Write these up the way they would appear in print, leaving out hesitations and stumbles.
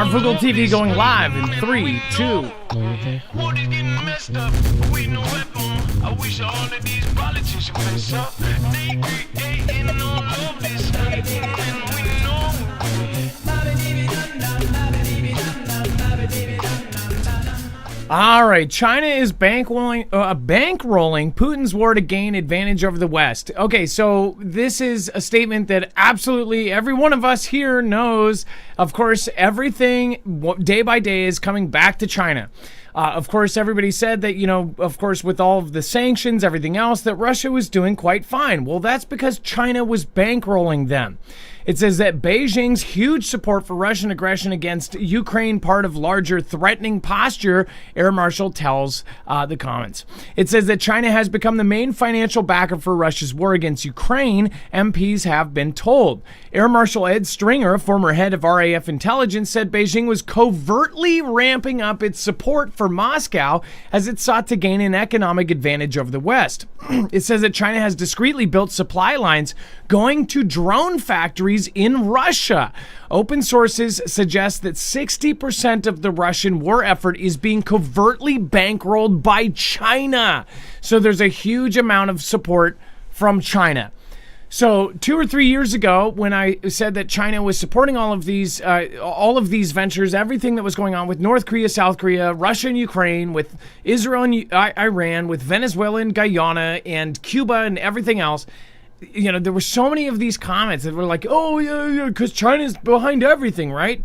Marfoogle TV going live in 3, 2. All right, China is bankrolling Putin's war to gain advantage over the West. Okay, so this is a statement that absolutely every one of us here knows. Of course, everything day by day is coming back to China. Of course, everybody said that, of course, with all of the sanctions, everything else, that Russia was doing quite fine. Well, that's because China was bankrolling them. It says that Beijing's huge support for Russian aggression against Ukraine, part of larger threatening posture, Air Marshal tells the comments. It says that China has become the main financial backer for Russia's war against Ukraine, MPs have been told. Air Marshal Ed Stringer, a former head of RAF intelligence, said Beijing was covertly ramping up its support for Moscow as it sought to gain an economic advantage over the West. It says that China has discreetly built supply lines going to drone factories in Russia. Open sources suggest that 60% of the Russian war effort is being covertly bankrolled by China. So there's a huge amount of support from China. So 2 or 3 years ago, when I said that China was supporting all of these ventures, everything that was going on with North Korea, South Korea, Russia and Ukraine, with Israel and Iran, with Venezuela and Guyana and Cuba and everything else, there were so many of these comments that were like, oh, yeah, because China's behind everything, right?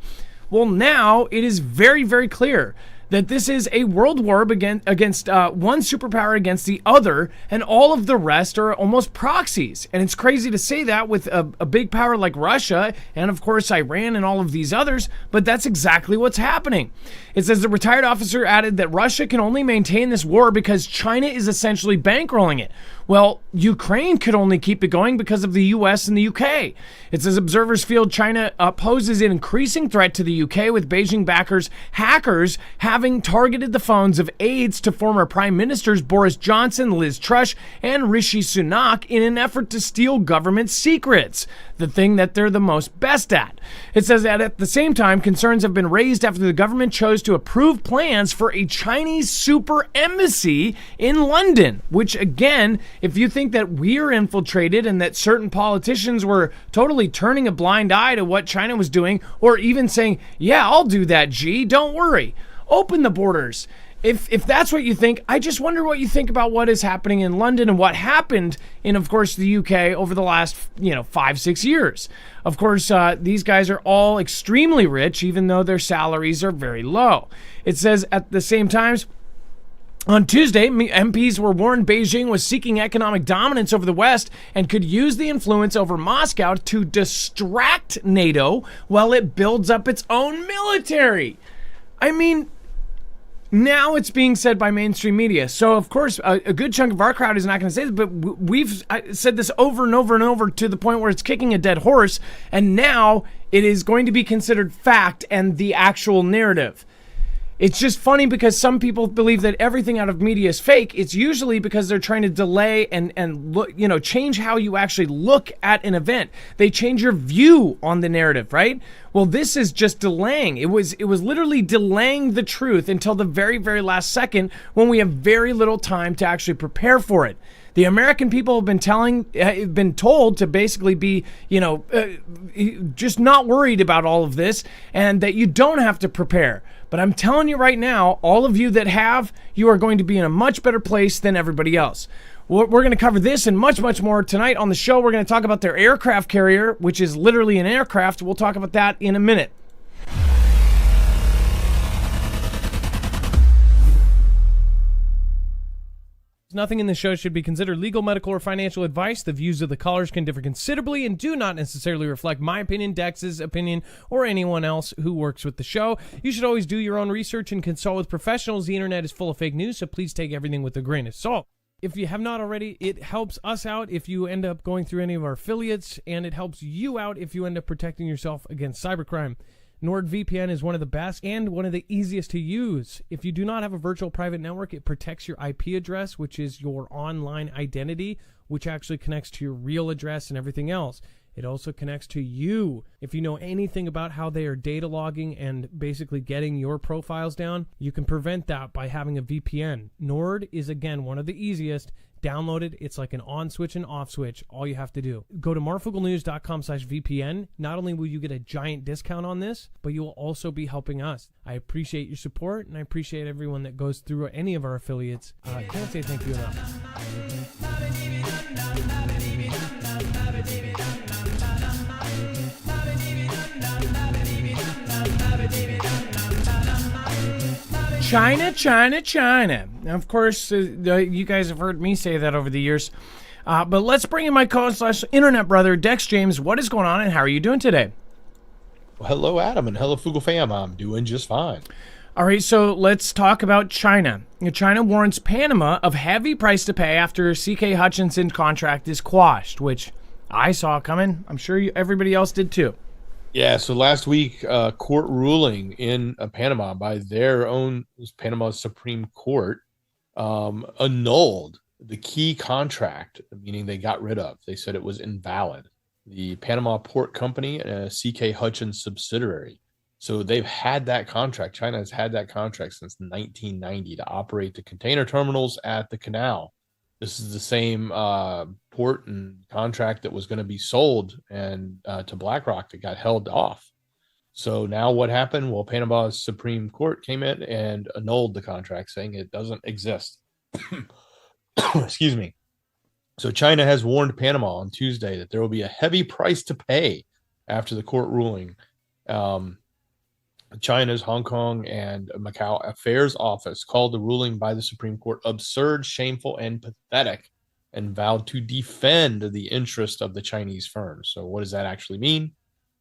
Well, now it is very, very clear that this is a world war against one superpower against the other, and all of the rest are almost proxies. And it's crazy to say that with a big power like Russia and, of course, Iran and all of these others, but that's exactly what's happening. It says the retired officer added that Russia can only maintain this war because China is essentially bankrolling it. Well, Ukraine could only keep it going because of the US and the UK. It says observers feel China poses an increasing threat to the UK, with Beijing backers, hackers, having targeted the phones of aides to former Prime Ministers Boris Johnson, Liz Truss, and Rishi Sunak in an effort to steal government secrets, the thing that they're the most best at. It says that at the same time, concerns have been raised after the government chose to approve plans for a Chinese super embassy in London, which again, if you think that we're infiltrated and that certain politicians were totally turning a blind eye to what China was doing, or even saying, yeah, I'll do that, G, don't worry, open the borders. If that's what you think, I just wonder what you think about what is happening in London and what happened in, of course, the UK over the last, 5-6 years. Of course, these guys are all extremely rich, even though their salaries are very low. It says at the same time, on Tuesday, MPs were warned Beijing was seeking economic dominance over the West and could use the influence over Moscow to distract NATO while it builds up its own military. I mean, now it's being said by mainstream media. So, of course, a good chunk of our crowd is not going to say this, but we've said this over and over and over to the point where it's kicking a dead horse, and now it is going to be considered fact and the actual narrative. It's just funny because some people believe that everything out of media is fake. It's usually because they're trying to delay and look, change how you actually look at an event. They change your view on the narrative, right? Well, this is just delaying. It was literally delaying the truth until the very, very last second when we have very little time to actually prepare for it. The American people have been told to basically be, just not worried about all of this and that you don't have to prepare. But I'm telling you right now, all of you that have, you are going to be in a much better place than everybody else. We're going to cover this and much, much more tonight on the show. We're going to talk about their aircraft carrier, which is literally an aircraft. We'll talk about that in a minute. Nothing in the show should be considered legal, medical, or financial advice. The views of the callers can differ considerably and do not necessarily reflect my opinion, Dex's opinion, or anyone else who works with the show. You should always do your own research and consult with professionals. The internet is full of fake news, so please take everything with a grain of salt. If you have not already, it helps us out if you end up going through any of our affiliates, and it helps you out if you end up protecting yourself against cybercrime. NordVPN is one of the best and one of the easiest to use. If you do not have a virtual private network, it protects your IP address, which is your online identity, which actually connects to your real address and everything else. It also connects to you. If you know anything about how they are data logging and basically getting your profiles down, you can prevent that by having a VPN. Nord is, again, one of the easiest. Download it. It's like an on switch and off switch. All you have to do. Go to marfooglenews.com/VPN. Not only will you get a giant discount on this, but you will also be helping us. I appreciate your support, and I appreciate everyone that goes through any of our affiliates. I can't say thank you enough. China, China, China. Now, of course, you guys have heard me say that over the years. But let's bring in my co-internet brother, Dex James. What is going on, and how are you doing today? Well, hello, Adam, and hello, Foogle fam. I'm doing just fine. All right, so let's talk about China. China warns Panama of heavy price to pay after CK Hutchison's contract is quashed, which I saw coming. I'm sure everybody else did too. Yeah, so last week, court ruling in Panama by their own Panama Supreme Court annulled the key contract, meaning they got rid of. They said it was invalid. The Panama Port Company, a CK Hutchison subsidiary. So they've had that contract. China has had that contract since 1990 to operate the container terminals at the canal. This is the same port and contract that was going to be sold and to BlackRock that got held off. So now what happened? Well, Panama's Supreme Court came in and annulled the contract, saying it doesn't exist. Excuse me. So China has warned Panama on Tuesday that there will be a heavy price to pay after the court ruling. China's Hong Kong and Macau Affairs Office called the ruling by the Supreme Court absurd, shameful, and pathetic, and vowed to defend the interest of the Chinese firms. So what does that actually mean?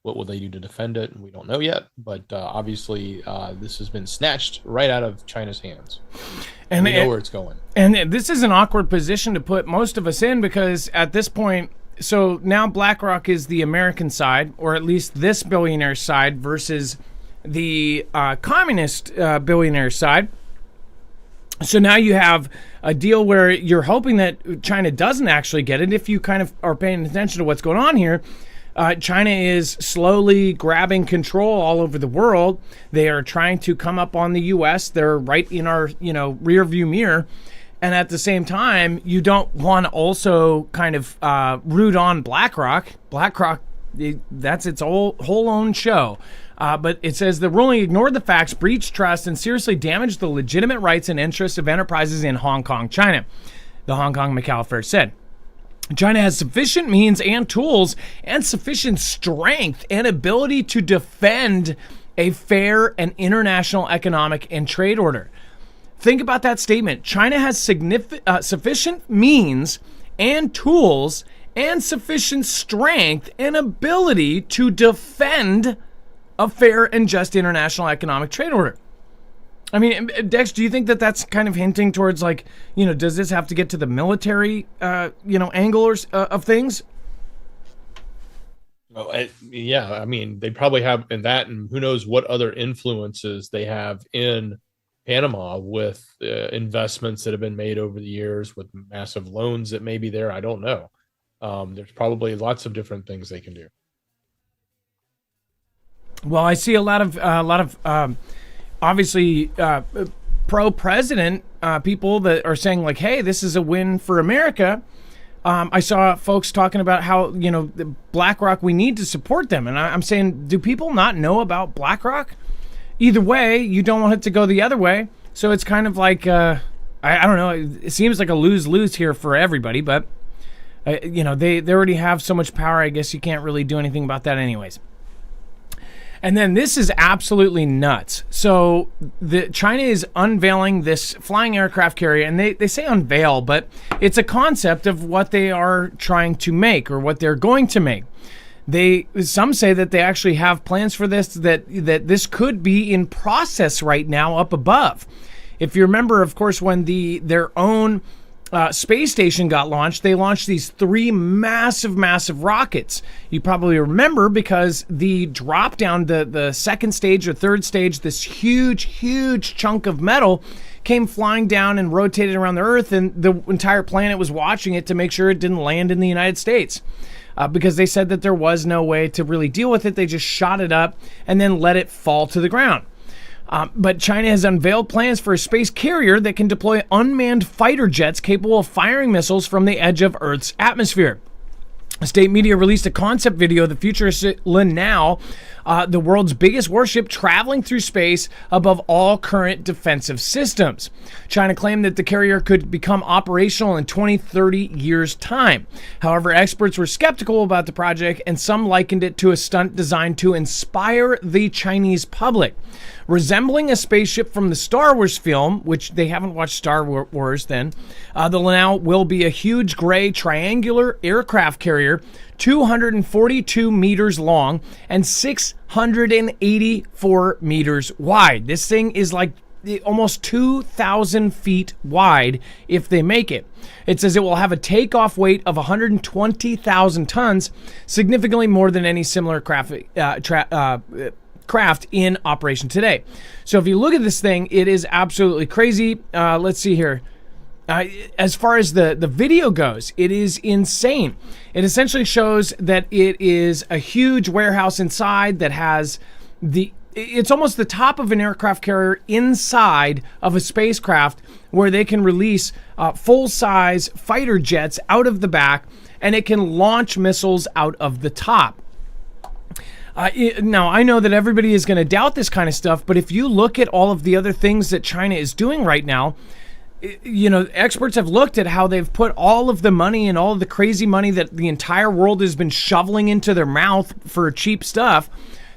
What will they do to defend it? We don't know yet, but obviously this has been snatched right out of China's hands. And we know where it's going. And this is an awkward position to put most of us in, because at this point, so now BlackRock is the American side, or at least this billionaire side, versus the communist billionaire side. So now you have a deal where you're hoping that China doesn't actually get it. If you kind of are paying attention to what's going on here, China is slowly grabbing control all over the world. They are trying to come up on the U.S. They're right in our, rear view mirror. And at the same time, you don't want to also kind of root on BlackRock. BlackRock, that's its whole own show. But it says the ruling ignored the facts, breached trust, and seriously damaged the legitimate rights and interests of enterprises in Hong Kong, China. The Hong Kong Macau Affairs said. China has sufficient means and tools and sufficient strength and ability to defend a fair and international economic and trade order. Think about that statement. China has sufficient means and tools and sufficient strength and ability to defend a fair and just international economic trade order. I mean, Dex, do you think that that's kind of hinting towards, like, does this have to get to the military, angle of things? Well, yeah, I mean, they probably have in that, and who knows what other influences they have in Panama with investments that have been made over the years, with massive loans that may be there. I don't know. There's probably lots of different things they can do. Well, I see a lot of obviously pro-president people that are saying, like, hey, this is a win for America. I saw folks talking about how, BlackRock, we need to support them. And I'm saying, do people not know about BlackRock? Either way, you don't want it to go the other way. So it's kind of like, I don't know, it seems like a lose-lose here for everybody. But, they already have so much power, I guess you can't really do anything about that anyways. And then this is absolutely nuts. So China is unveiling this flying aircraft carrier, and they say unveil, but it's a concept of what they are trying to make, or what they're going to make. Some say that they actually have plans for this, that this could be in process right now up above. If you remember, of course, when their own space station got launched, they launched these 3 massive rockets. You probably remember, because the drop down, the second stage or third stage, this huge chunk of metal came flying down and rotated around the Earth, and the entire planet was watching it to make sure it didn't land in the United States. because they said that there was no way to really deal with it. They just shot it up and then let it fall to the ground. But China has unveiled plans for a space carrier that can deploy unmanned fighter jets capable of firing missiles from the edge of Earth's atmosphere. State media released a concept video of the futuristic Linnao, the world's biggest warship traveling through space above all current defensive systems. China claimed that the carrier could become operational in 20-30 years' time. However, experts were skeptical about the project, and some likened it to a stunt designed to inspire the Chinese public. Resembling a spaceship from the Star Wars film, which they haven't watched Star Wars then, the Linnao will be a huge gray triangular aircraft carrier, 242 meters long and 684 meters wide. This thing is like almost 2,000 feet wide if they make it. It says it will have a takeoff weight of 120,000 tons, significantly more than any similar craft in operation today. So if you look at this thing, it is absolutely crazy. Let's see here. As far as the video goes, it is insane. It essentially shows that it is a huge warehouse inside that has it's almost the top of an aircraft carrier inside of a spacecraft where they can release full-size fighter jets out of the back, and it can launch missiles out of the top. Now, I know that everybody is going to doubt this kind of stuff, but if you look at all of the other things that China is doing right now, you know, experts have looked at how they've put all of the money and all of the crazy money that the entire world has been shoveling into their mouth for cheap stuff.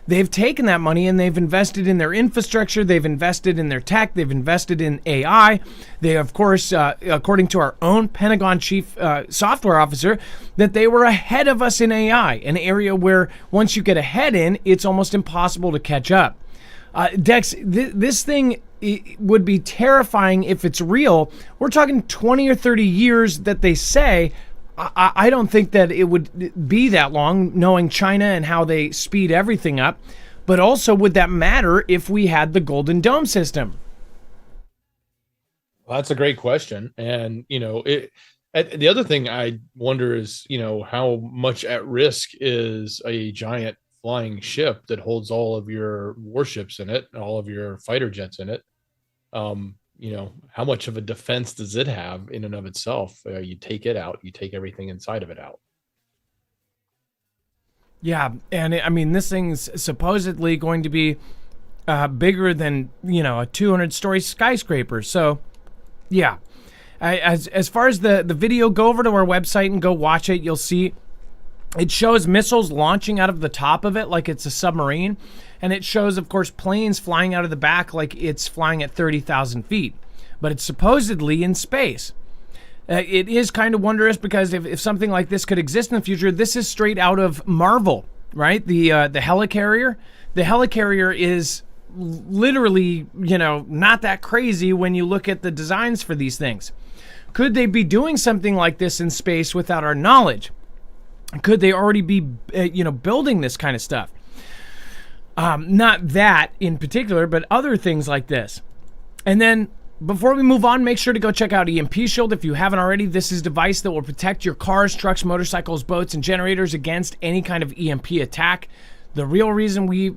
They've taken that money and they've invested in their infrastructure. They've invested in their tech. They've invested in AI. They, of course, according to our own Pentagon chief software officer, that they were ahead of us in AI, an area where once you get ahead in, it's almost impossible to catch up. Dex, this thing would be terrifying if it's real. We're talking 20 or 30 years that they say. I don't think that it would be that long, knowing China and how they speed everything up. But also, would that matter if we had the Golden Dome system? Well, that's a great question. And, you know, the other thing I wonder is, you know, how much at risk is a giant flying ship that holds all of your warships in it, all of your fighter jets in it. You know, how much of a defense does it have in and of itself? You take it out, you take everything inside of it out. Yeah, and I mean, this thing's supposedly going to be bigger than, you know, a 200-story skyscraper. So, yeah. As far as the video, go over to our website and go watch it. You'll see it shows missiles launching out of the top of it like it's a submarine. And it shows, of course, planes flying out of the back like it's flying at 30,000 feet. But it's supposedly in space. It is kind of wondrous because if something like this could exist in the future, this is straight out of Marvel, right? The helicarrier. The helicarrier is literally, you know, not that crazy when you look at the designs for these things. Could they be doing something like this in space without our knowledge? Could they already be, you know, building this kind of stuff? Not that in particular, but other things like this. And then before we move on, make sure to go check out EMP Shield if you haven't already. This is a device that will protect your cars, trucks, motorcycles, boats, and generators against any kind of EMP attack. The real reason we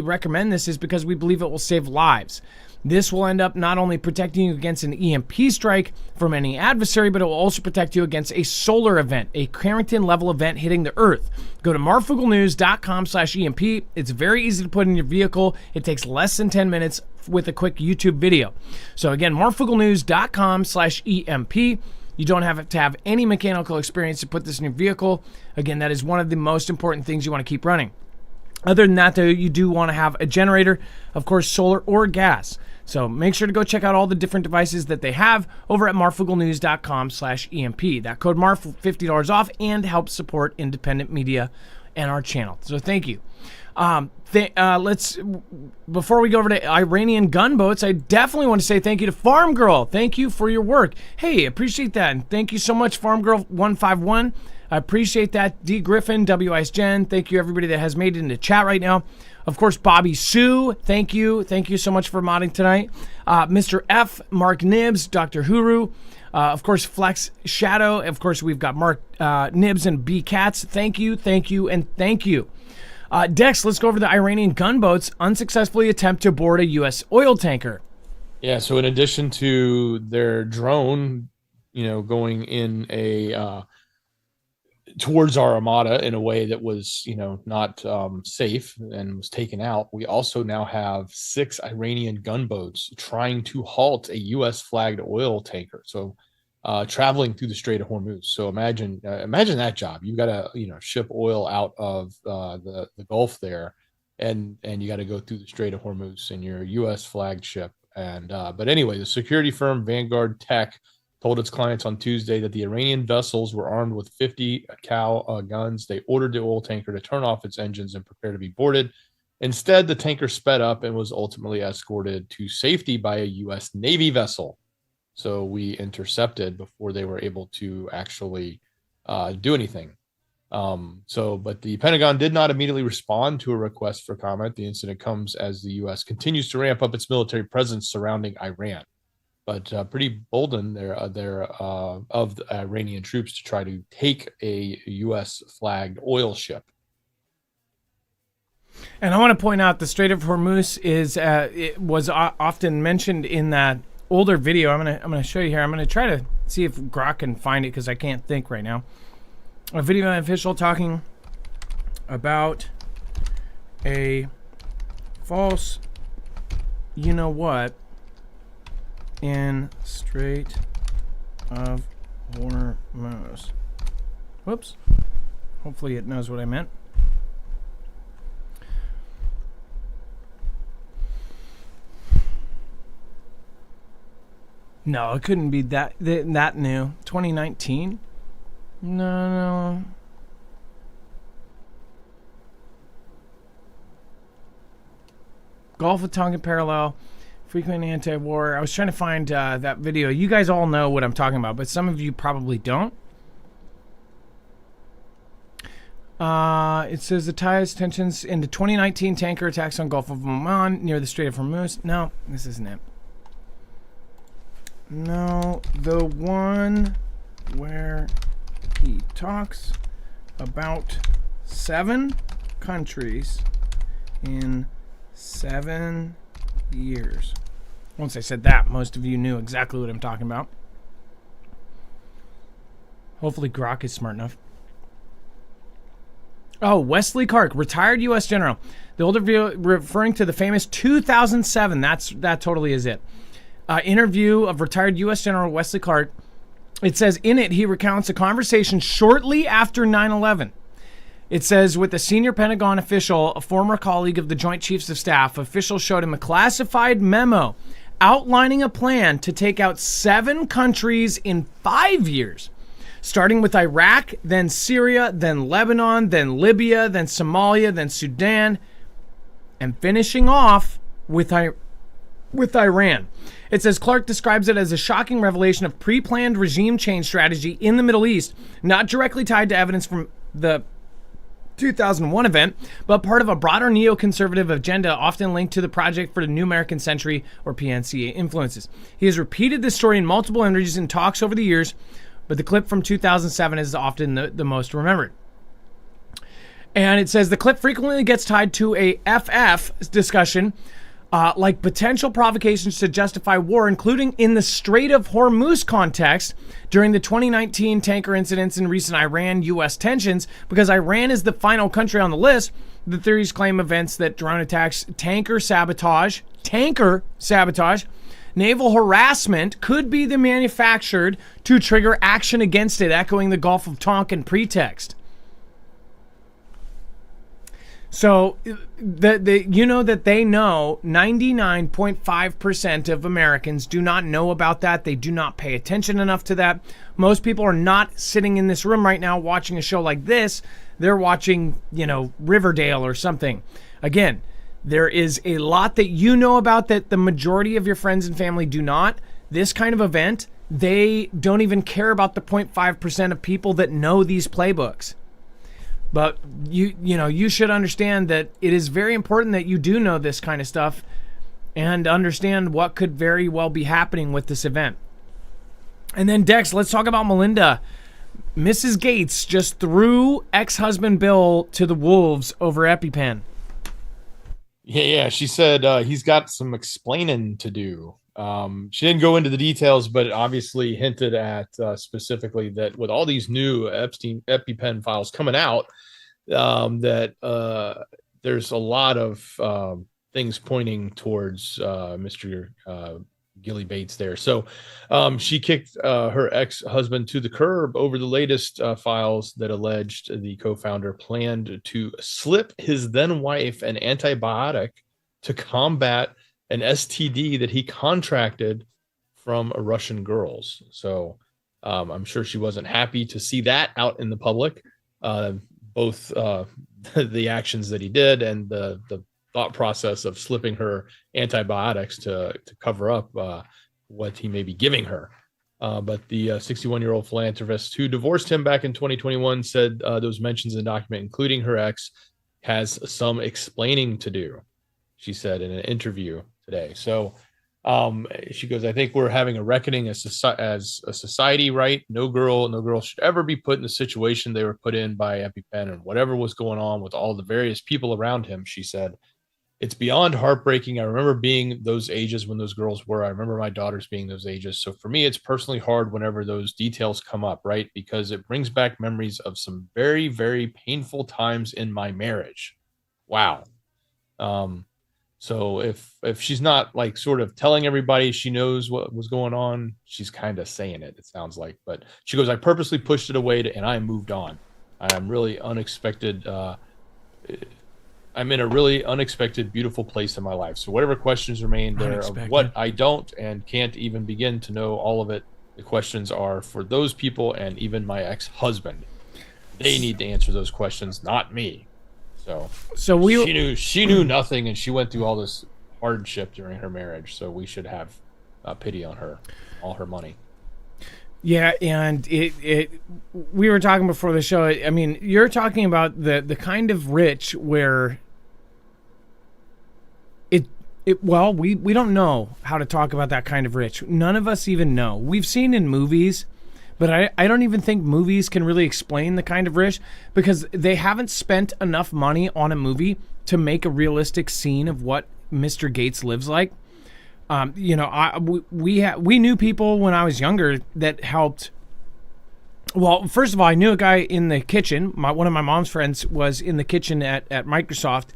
recommend this is because we believe it will save lives. This will end up not only protecting you against an EMP strike from any adversary, but it will also protect you against a solar event, a Carrington-level event hitting the Earth. Go to marfooglenews.com/EMP. It's very easy to put in your vehicle. It takes less than 10 minutes with a quick YouTube video. So again, marfooglenews.com/EMP. You don't have to have any mechanical experience to put this in your vehicle. Again, that is one of the most important things you want to keep running. Other than that, though, you do want to have a generator, of course, solar or gas. So make sure to go check out all the different devices that they have over at marfooglenews.com/EMP. That code MARF, $50 off, and helps support independent media and our channel. So thank you. Before we go over to Iranian gunboats, I definitely want to say thank you to Farm Girl. Thank you for your work. Hey, appreciate that. And thank you so much, Farm Girl 151. I appreciate that. D. Griffin, WIS Jen, thank you everybody that has made it into chat right now. Of course, Bobby Sue, thank you. Thank you so much for modding tonight. Mr. F, Mark Nibs, Dr. Huru, of course, Flex Shadow. Of course, we've got Mark Nibs and B Cats. Thank you, and thank you. Dex, let's go over the Iranian gunboats unsuccessfully attempt to board a U.S. oil tanker. Yeah, so in addition to their drone, going in a towards our armada in a way that was, not safe and was taken out, we also now have 6 Iranian gunboats trying to halt a U.S. flagged oil tanker. So traveling through the Strait of Hormuz. So imagine that job. You got to ship oil out of the Gulf there, and you got to go through the Strait of Hormuz in your U.S. flagged ship. And but anyway, the security firm Vanguard Tech told its clients on Tuesday that the Iranian vessels were armed with 50 cal guns. They ordered the oil tanker to turn off its engines and prepare to be boarded. Instead, the tanker sped up and was ultimately escorted to safety by a U.S. Navy vessel. So we intercepted before they were able to actually do anything. But the Pentagon did not immediately respond to a request for comment. The incident comes as the U.S. continues to ramp up its military presence surrounding Iran. But pretty bolden there of the Iranian troops to try to take a U.S. flagged oil ship. And I want to point out the Strait of Hormuz it was often mentioned in that older video. I'm gonna show you here. I'm gonna try to see if Grok can find it because I can't think right now. A video official talking about a false, in Strait of Hormuz. Whoops. Hopefully it knows what I meant. No, it couldn't be that new. 2019? No. Gulf of Tonkin parallel. Frequent anti-war. I was trying to find that video. You guys all know what I'm talking about, but some of you probably don't. It says the ties tensions into 2019 tanker attacks on Gulf of Oman near the Strait of Hormuz. No, this isn't it. No, the one where he talks about 7 countries in 7 years. Once I said that, most of you knew exactly what I'm talking about. Hopefully Grok is smart enough. Oh, Wesley Clark, retired U.S. general. The older video referring to the famous 2007. That totally is it. Interview of retired U.S. General Wesley Clark. It says in it he recounts a conversation shortly after 9/11. It says with a senior Pentagon official, a former colleague of the Joint Chiefs of Staff, officials showed him a classified memo outlining a plan to take out 7 countries in 5 years, starting with Iraq, then Syria, then Lebanon, then Libya, then Somalia, then Sudan, and finishing off with Iran. It says Clark describes it as a shocking revelation of pre-planned regime change strategy in the Middle East, not directly tied to evidence from the 2001 event, but part of a broader neoconservative agenda often linked to the Project for the New American Century, or PNC, influences. He has repeated this story in multiple interviews and talks over the years, but the clip from 2007 is often the most remembered. And it says the clip frequently gets tied to a FF discussion, like potential provocations to justify war, including in the Strait of Hormuz context during the 2019 tanker incidents and recent Iran-U.S. tensions, because Iran is the final country on the list. The theories claim events that drone attacks, tanker sabotage, naval harassment could be the manufactured to trigger action against it, echoing the Gulf of Tonkin pretext. So, that they know 99.5% of Americans do not know about that. They do not pay attention enough to that. Most people are not sitting in this room right now watching a show like this. They're watching, Riverdale or something. Again, there is a lot that you know about that the majority of your friends and family do not. This kind of event, they don't even care about the 0.5% of people that know these playbooks. But you should understand that it is very important that you do know this kind of stuff and understand what could very well be happening with this event. And then Dex, let's talk about Melinda. Mrs. Gates just threw ex-husband Bill to the wolves over EpiPen. Yeah. She said he's got some explaining to do. She didn't go into the details, but obviously hinted at specifically that with all these new Epstein EpiPen files coming out, that there's a lot of things pointing towards Mr. Gilly Bates there. So she kicked her ex-husband to the curb over the latest files that alleged the co-founder planned to slip his then wife an antibiotic to combat an STD that he contracted from Russian girls. So I'm sure she wasn't happy to see that out in the public, both the actions that he did and the thought process of slipping her antibiotics to cover up what he may be giving her. But the 61-year-old philanthropist who divorced him back in 2021 said those mentions in the document, including her ex, has some explaining to do, she said in an interview today. So she goes, I think we're having a reckoning as a society, right? No girl should ever be put in the situation they were put in by EpiPen and whatever was going on with all the various people around him, she said. It's beyond heartbreaking. I remember being those ages when those girls were. I remember my daughters being those ages. So for me, it's personally hard whenever those details come up, right? Because it brings back memories of some very, very painful times in my marriage. Wow. So if she's not like sort of telling everybody she knows what was going on, she's kind of saying it sounds like. But she goes, I purposely pushed it away and I moved on. I'm really unexpected. I'm in a really unexpected, beautiful place in my life. So whatever questions remain there of what I don't and can't even begin to know all of it, the questions are for those people and even my ex-husband. They need to answer those questions, not me. So she knew nothing, and she went through all this hardship during her marriage. So we should have pity on her, all her money. Yeah, and we were talking before the show. I mean, you're talking about the kind of rich where we don't know how to talk about that kind of rich. None of us even know. We've seen in movies, but I don't even think movies can really explain the kind of rich because they haven't spent enough money on a movie to make a realistic scene of what Mr. Gates lives like. We knew people when I was younger that helped. Well, first of all, I knew a guy in the kitchen. One of my mom's friends was in the kitchen at Microsoft.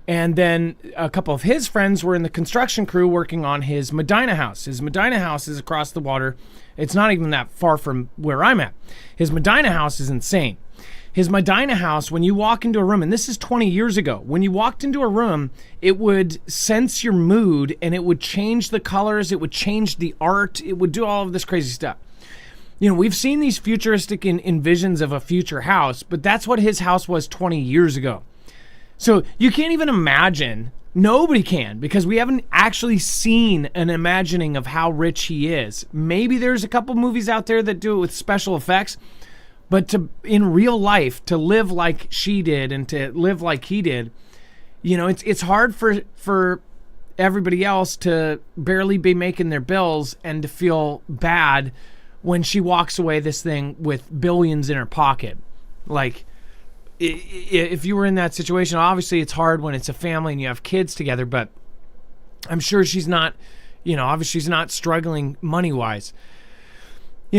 And then a couple of his friends were in the construction crew working on his Medina house. His Medina house is across the water. It's not even that far from where I'm at. His Medina house is insane. His Medina house, when you walk into a room, and this is 20 years ago, when you walked into a room, it would sense your mood and it would change the colors, it would change the art, it would do all of this crazy stuff. You know, we've seen these futuristic envisions of a future house, but that's what his house was 20 years ago. So you can't even imagine, nobody can, because we haven't actually seen an imagining of how rich he is. Maybe there's a couple movies out there that do it with special effects, but in real life, to live like she did and to live like he did, you know, it's hard for everybody else to barely be making their bills and to feel bad when she walks away this thing with billions in her pocket. Like, if you were in that situation, obviously it's hard when it's a family and you have kids together, but I'm sure she's not, obviously she's not struggling money-wise.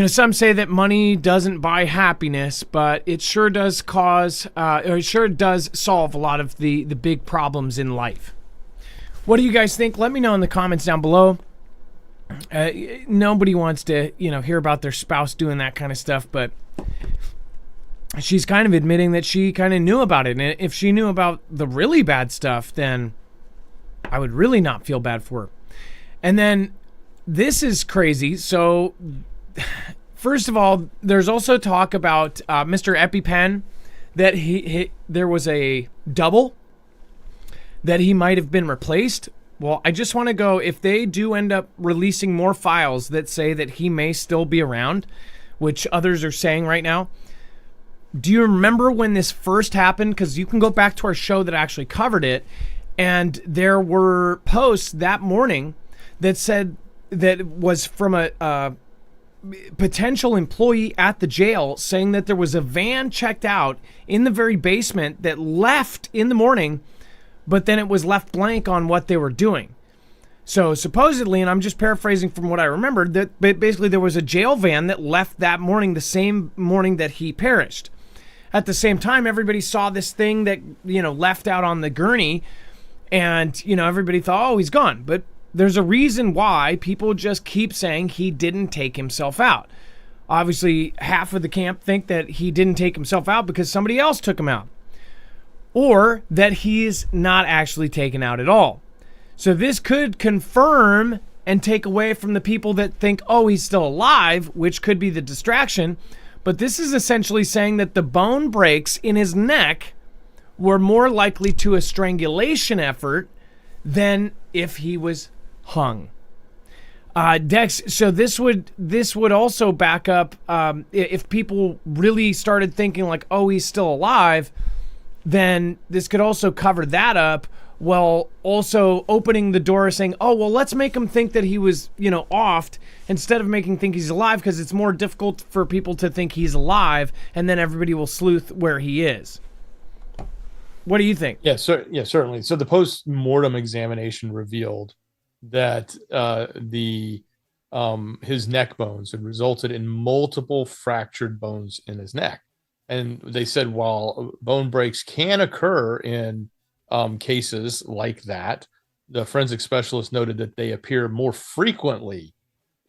Some say that money doesn't buy happiness, but it sure does it sure does solve a lot of the big problems in life. What do you guys think? Let me know in the comments down below. Nobody wants to, hear about their spouse doing that kind of stuff, but she's kind of admitting that she kind of knew about it. And if she knew about the really bad stuff, then I would really not feel bad for her. And then this is crazy. So first of all, there's also talk about Mr. EpiPen, that there was a double, that he might have been replaced. Well, I just want to go, if they do end up releasing more files that say that he may still be around, which others are saying right now, do you remember when this first happened? Because you can go back to our show that actually covered it, and there were posts that morning that said that was from a potential employee at the jail saying that there was a van checked out in the very basement that left in the morning, but then it was left blank on what they were doing. So supposedly, and I'm just paraphrasing from what I remember, that basically there was a jail van that left that morning, the same morning that he perished. At the same time, everybody saw this thing that, left out on the gurney, and, everybody thought, oh, he's gone. But there's a reason why people just keep saying he didn't take himself out. Obviously, half of the camp think that he didn't take himself out because somebody else took him out, or that he's not actually taken out at all. So this could confirm and take away from the people that think, oh, he's still alive, which could be the distraction. But this is essentially saying that the bone breaks in his neck were more likely to a strangulation effort than if he was hung. Dex, so this would also back up if people really started thinking like, oh, he's still alive, then this could also cover that up, while also opening the door saying, oh, well, let's make him think that he was, offed, instead of making think he's alive, because it's more difficult for people to think he's alive, and then everybody will sleuth where he is. What do you think? Yeah, certainly. So the post-mortem examination revealed that his neck bones had resulted in multiple fractured bones in his neck. And they said while bone breaks can occur in cases like that, the forensic specialist noted that they appear more frequently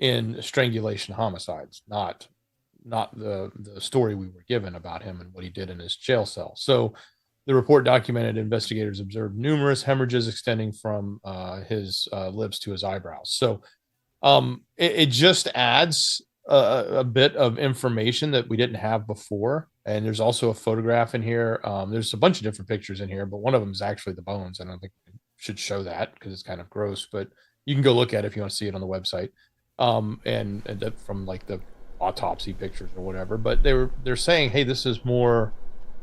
in strangulation homicides, not the story we were given about him and what he did in his jail cell. So the report documented investigators observed numerous hemorrhages extending from his lips to his eyebrows. So it just adds a bit of information that we didn't have before. And there's also a photograph in here. There's a bunch of different pictures in here, but one of them is actually the bones. I don't think we should show that because it's kind of gross, but you can go look at it if you want to see it on the website. And that from like the autopsy pictures or whatever, but they're saying, hey, this is more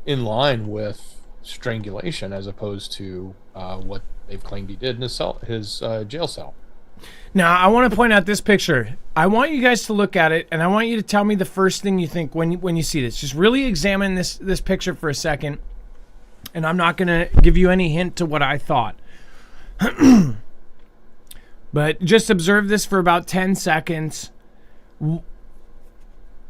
in line with strangulation as opposed to what they've claimed he did in his jail cell. Now, I want to point out this picture. I want you guys to look at it, and I want you to tell me the first thing you think when you see this. Just really examine this picture for a second, and I'm not going to give you any hint to what I thought. But just observe this for about 10 seconds.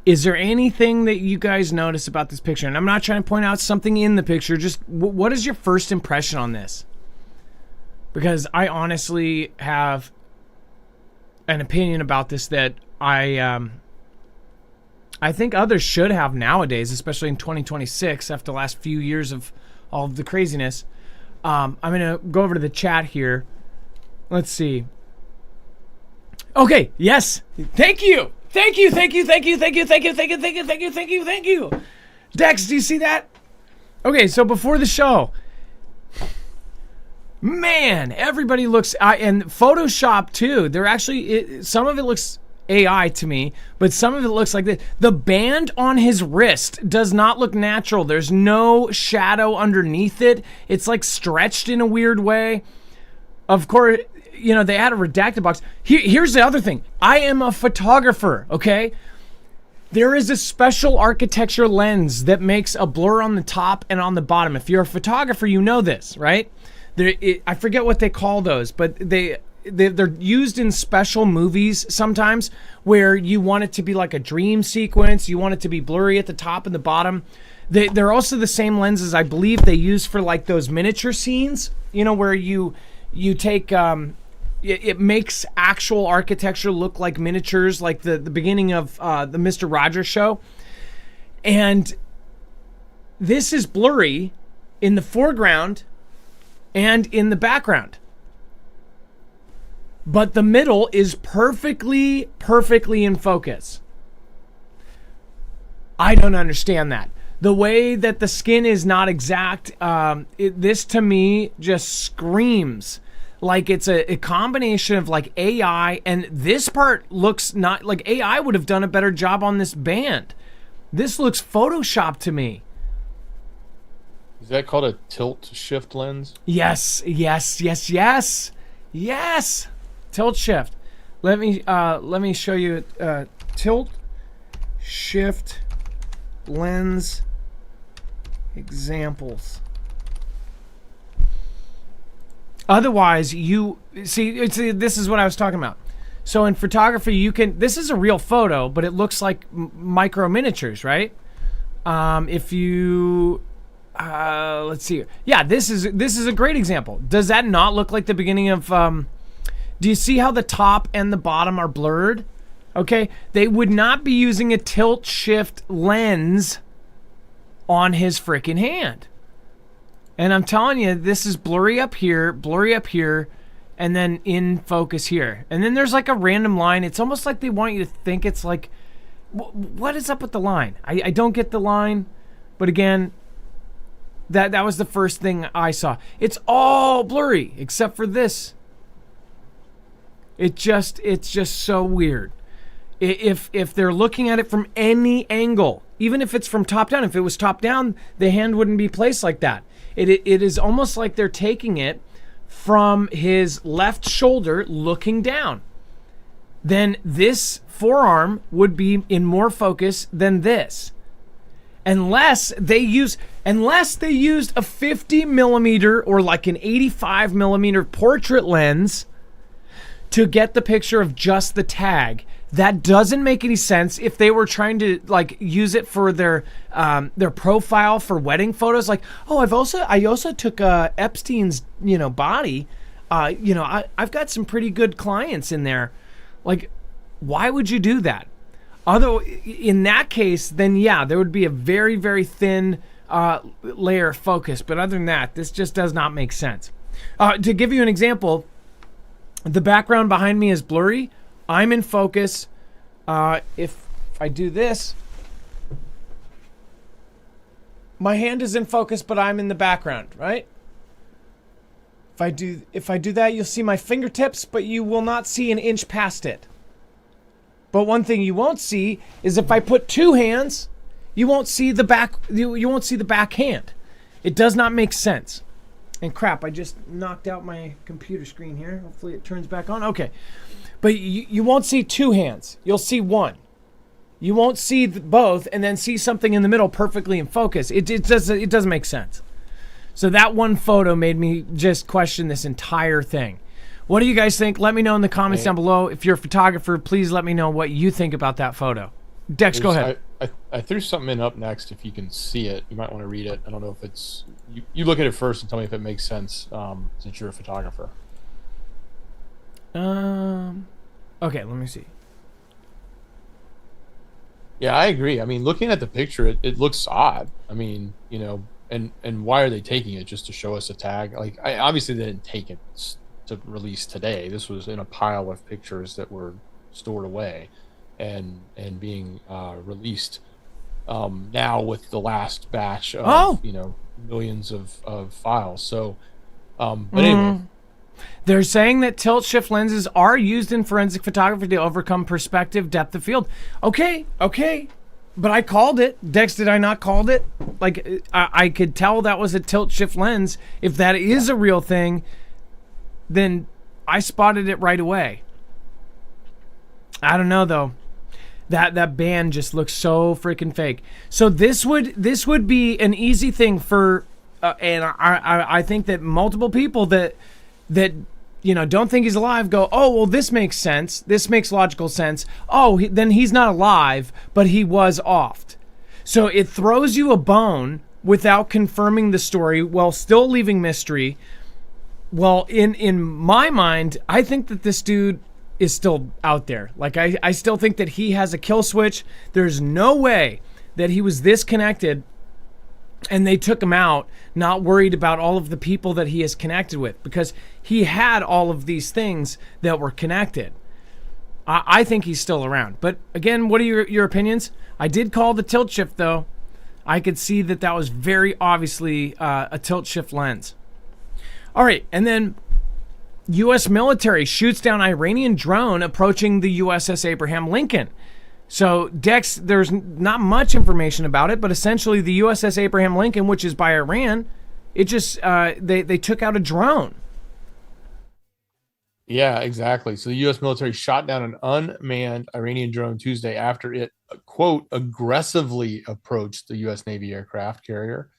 Is there anything that you guys notice about this picture? And I'm not trying to point out something in the picture. Just what is your first impression on this? Because I honestly have an opinion about this that I think others should have nowadays, especially in 2026 after the last few years of all of the craziness. I'm going to go over to the chat here. Let's see. Okay, yes. Thank you. Thank you. Dex, do you see that? Okay, so before the show, man, everybody looks, and Photoshop too. They're actually, some of it looks AI to me, but some of it looks like this. The band on his wrist does not look natural. There's no shadow underneath it. It's like stretched in a weird way. Of course, they had a redacted box. Here's the other thing. I am a photographer, okay? There is a special architecture lens that makes a blur on the top and on the bottom. If you're a photographer, you know this, right? I forget what they call those, but they're used in special movies sometimes where you want it to be like a dream sequence. You want it to be blurry at the top and the bottom. They're also the same lenses I believe they use for like those miniature scenes, where you take... It makes actual architecture look like miniatures, like the beginning of the Mr. Rogers show. And this is blurry in the foreground and in the background. But the middle is perfectly in focus. I don't understand that. The way that the skin is not exact, this to me just screams like it's a combination of like AI, and this part looks not like AI would have done a better job on this band. This looks photoshopped to me. Is that called a tilt shift lens? Yes. Tilt shift. Let me show you tilt shift lens examples. Otherwise, you see, this is what I was talking about. So in photography, you can, this is a real photo, but it looks like micro miniatures, right? If you, let's see. Yeah, this is a great example. Does that not look like the beginning of, do you see how the top and the bottom are blurred? Okay, they would not be using a tilt shift lens on his freaking hand. And I'm telling you, this is blurry up here, and then in focus here. And then there's like a random line. It's almost like they want you to think it's like, what is up with the line? I don't get the line. But again, that was the first thing I saw. It's all blurry except for this. It's just so weird. If they're looking at it from any angle, even if it's from top down, if it was top down, the hand wouldn't be placed like that. It is almost like they're taking it from his left shoulder looking down. Then this forearm would be in more focus than this. Unless they used a 50 millimeter or like an 85 millimeter portrait lens to get the picture of just the tag. That doesn't make any sense if they were trying to like use it for their profile for wedding photos. Like, oh, I also took Epstein's body. I've got some pretty good clients in there. Like, why would you do that? In that case, then yeah, there would be a very, very thin layer of focus. But other than that, this just does not make sense. To give you an example, the background behind me is blurry. I'm in focus. If I do this, my hand is in focus, but I'm in the background, right? If I do that, you'll see my fingertips, but you will not see an inch past it. But one thing you won't see is if I put two hands, you won't see the back. You won't see the back hand. It does not make sense. And crap, I just knocked out my computer screen here. Hopefully it turns back on. Okay. But you won't see two hands. You'll see one. You won't see both and then see something in the middle perfectly in focus. It doesn't make sense. So that one photo made me just question this entire thing. What do you guys think? Let me know in the comments down below. If you're a photographer, please let me know what you think about that photo. Dex, go ahead. I threw something in up next. If you can see it, you might want to read it. I don't know if it's... You look at it first and tell me if it makes sense since you're a photographer. Okay, let me see. Yeah, I agree. I mean, looking at the picture, it looks odd. I mean, and why are they taking it? Just to show us a tag? Like, obviously they didn't take it to release today. This was in a pile of pictures that were stored away and being released now with the last batch of millions of files. So, but anyway. They're saying that tilt shift lenses are used in forensic photography to overcome perspective, depth of field. Okay. But I called it. Dex, did I not called it? Like, I could tell that was a tilt shift lens. If that is a real thing, then I spotted it right away. I don't know, though. That band just looks so freaking fake. So this would be an easy thing for, and I think that multiple people that don't think he's alive go, oh, well, this makes sense. This makes logical sense. Oh, then he's not alive, but he was offed. So it throws you a bone without confirming the story while still leaving mystery. Well, in my mind, I think that this dude is still out there. Like, I still think that he has a kill switch. There's no way that he was this connected and they took him out, not worried about all of the people that he is connected with, because he had all of these things that were connected. I think he's still around. But again, what are your opinions? I did call the tilt shift, though. I could see that was very obviously a tilt shift lens. All right, and then U.S. military shoots down Iranian drone approaching the USS Abraham Lincoln. So, Dex, there's not much information about it, but essentially the USS Abraham Lincoln, which is by Iran, it just, they took out a drone. Yeah, exactly. So the U.S. military shot down an unmanned Iranian drone Tuesday after it, quote, aggressively approached the U.S. Navy aircraft carrier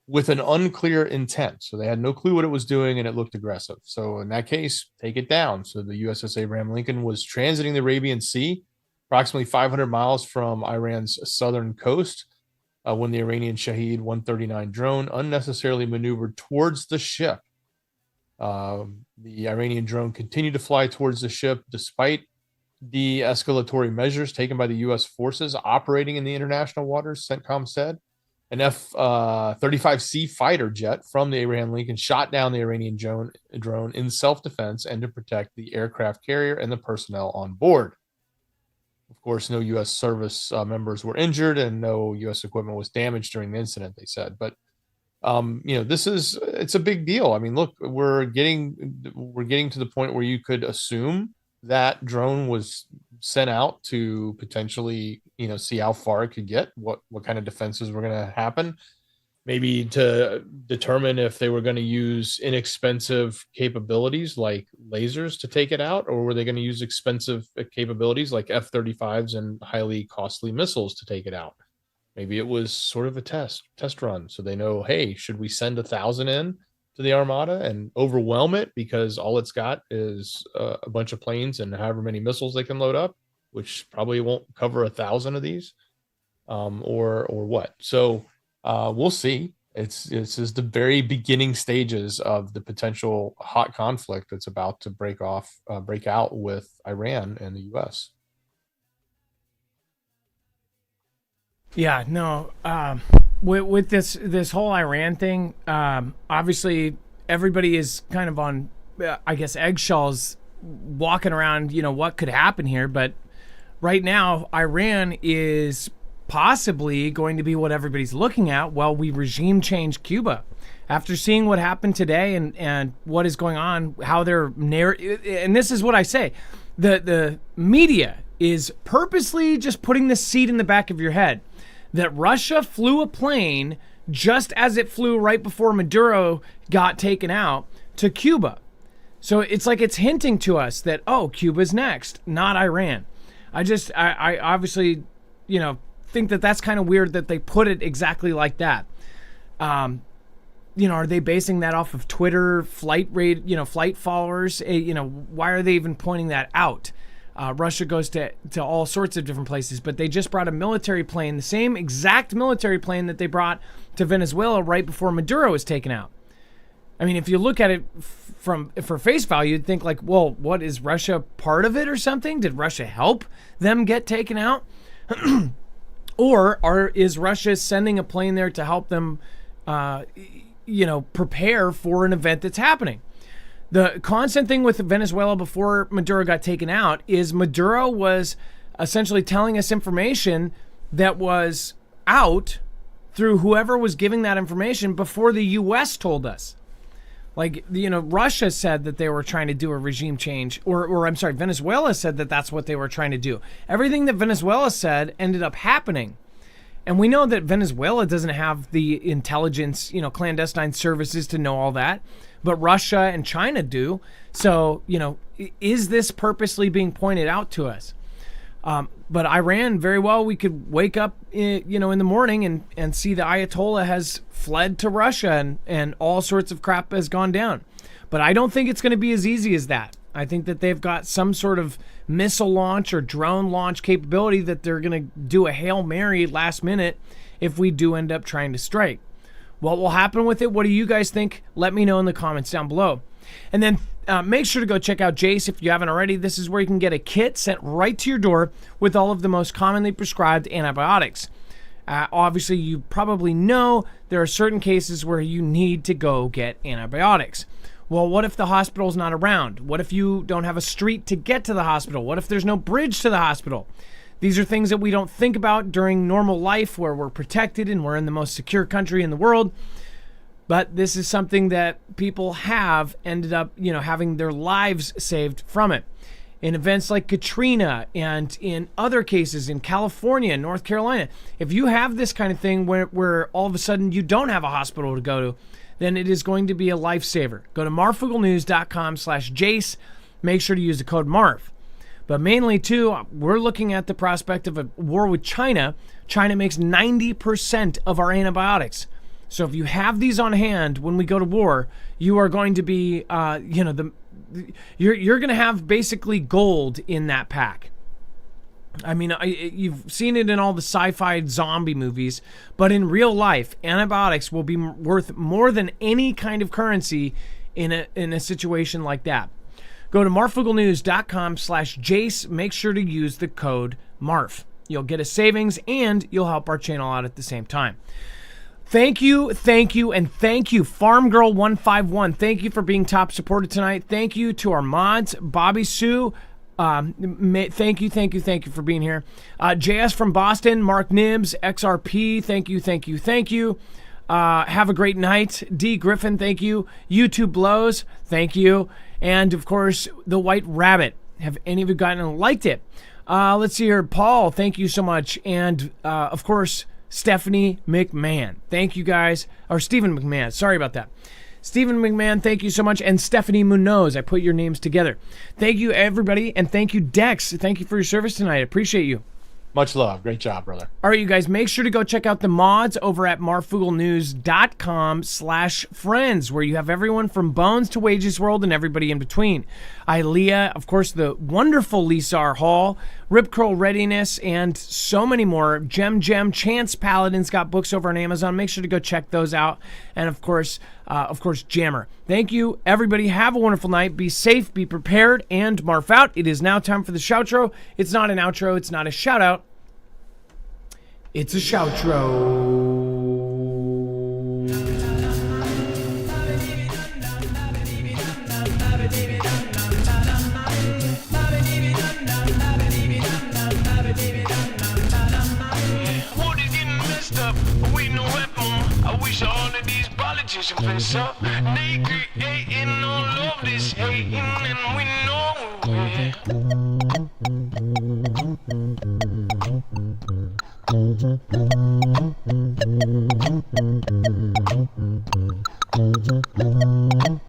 with an unclear intent. So they had no clue what it was doing, and it looked aggressive. So in that case, take it down. So the USS Abraham Lincoln was transiting the Arabian Sea, approximately 500 miles from Iran's southern coast, when the Iranian Shahed 139 drone unnecessarily maneuvered towards the ship. The Iranian drone continued to fly towards the ship despite the escalatory measures taken by the U.S. forces operating in the international waters, CENTCOM said. An F-35C fighter jet from the Abraham Lincoln shot down the Iranian drone in self-defense and to protect the aircraft carrier and the personnel on board. Of course, no U.S. service members were injured and no U.S. equipment was damaged during the incident, they said. But it's a big deal. I mean, look, we're getting to the point where you could assume that drone was sent out to potentially, see how far it could get, what kind of defenses were going to happen, maybe to determine if they were going to use inexpensive capabilities like lasers to take it out, or were they going to use expensive capabilities like F-35s and highly costly missiles to take it out. Maybe it was sort of a test run. So they know, hey, should we send 1,000 in to the Armada and overwhelm it because all it's got is a bunch of planes and however many missiles they can load up, which probably won't cover 1,000 of these, or what. So we'll see. It's just the very beginning stages of the potential hot conflict that's about to break out with Iran and the U.S. Yeah, no. With this whole Iran thing, obviously everybody is kind of on, I guess, eggshells, walking around. What could happen here? But right now, Iran is possibly going to be what everybody's looking at while we regime change Cuba. After seeing what happened today and what is going on, how they're and this is what I say, the media is purposely just putting this seed in the back of your head that Russia flew a plane just as it flew right before Maduro got taken out to Cuba. So it's like it's hinting to us that, oh, Cuba's next, not Iran. I obviously, think that that's kind of weird that they put it exactly like that. Are they basing that off of Twitter flight followers? Why are they even pointing that out? Russia goes to all sorts of different places, but they just brought a military plane, the same exact military plane that they brought to Venezuela right before Maduro was taken out. I mean, if you look at it for face value, you'd think like, well, what, is Russia part of it or something? Did Russia help them get taken out? Or is Russia sending a plane there to help them, prepare for an event that's happening? The constant thing with Venezuela before Maduro got taken out is Maduro was essentially telling us information that was out through whoever was giving that information before the U.S. told us. Like, Russia said that they were trying to do a regime change, or I'm sorry, Venezuela said that that's what they were trying to do. Everything that Venezuela said ended up happening. And we know that Venezuela doesn't have the intelligence, clandestine services to know all that. But Russia and China do. So, is this purposely being pointed out to us? But Iran, very well, we could wake up, in the morning and see the Ayatollah has fled to Russia and all sorts of crap has gone down. But I don't think it's going to be as easy as that. I think that they've got some sort of missile launch or drone launch capability that they're going to do a Hail Mary last minute if we do end up trying to strike. What will happen with it? What do you guys think? Let me know in the comments down below. And then make sure to go check out Jace if you haven't already. This is where you can get a kit sent right to your door with all of the most commonly prescribed antibiotics. Obviously, you probably know there are certain cases where you need to go get antibiotics. Well, what if the hospital's not around? What if you don't have a street to get to the hospital? What if there's no bridge to the hospital? These are things that we don't think about during normal life where we're protected and we're in the most secure country in the world. But this is something that people have ended up, having their lives saved from it. In events like Katrina and in other cases in California and North Carolina, if you have this kind of thing where all of a sudden you don't have a hospital to go to, then it is going to be a lifesaver. Go to marfooglenews.com/Jace. Make sure to use the code MARF. But mainly, too, we're looking at the prospect of a war with China. China makes 90% of our antibiotics. So if you have these on hand when we go to war, you are going to be, you're going to have basically gold in that pack. I mean, you've seen it in all the sci-fi zombie movies, but in real life, antibiotics will be worth more than any kind of currency in a situation like that. Go to marfooglenews.com/Jace. Make sure to use the code MARF. You'll get a savings and you'll help our channel out at the same time. Thank you, and thank you, FarmGirl151. Thank you for being top supported tonight. Thank you to our mods, Bobby Sue. Thank you for being here. JS from Boston, Mark Nibbs, XRP. Thank you. Have a great night. D Griffin, thank you. YouTube Blows, thank you. And of course, the White Rabbit. Have any of you gotten and liked it? Let's see here. Paul, thank you so much. And of course, Stephanie McMahon. Thank you guys. Or Stephen McMahon. Sorry about that. Stephen McMahon, thank you so much. And Stephanie Munoz. I put your names together. Thank you, everybody. And thank you, Dex. Thank you for your service tonight. I appreciate you. Much love. Great job, brother. All right, you guys, make sure to go check out the mods over at marfooglenews.com/friends, where you have everyone from Bones to Wages World and everybody in between. Ilea, of course, the wonderful Lisa Hall, Rip Curl Readiness, and so many more. Gem, Chance Paladin's got books over on Amazon. Make sure to go check those out. And of course, Jammer. Thank you, everybody. Have a wonderful night. Be safe, be prepared, and Marf out. It is now time for the shoutro. It's not an outro. It's not a shout out. It's a shoutro. I wish all of these politicians fess up. They creating all of this hating, and we know it.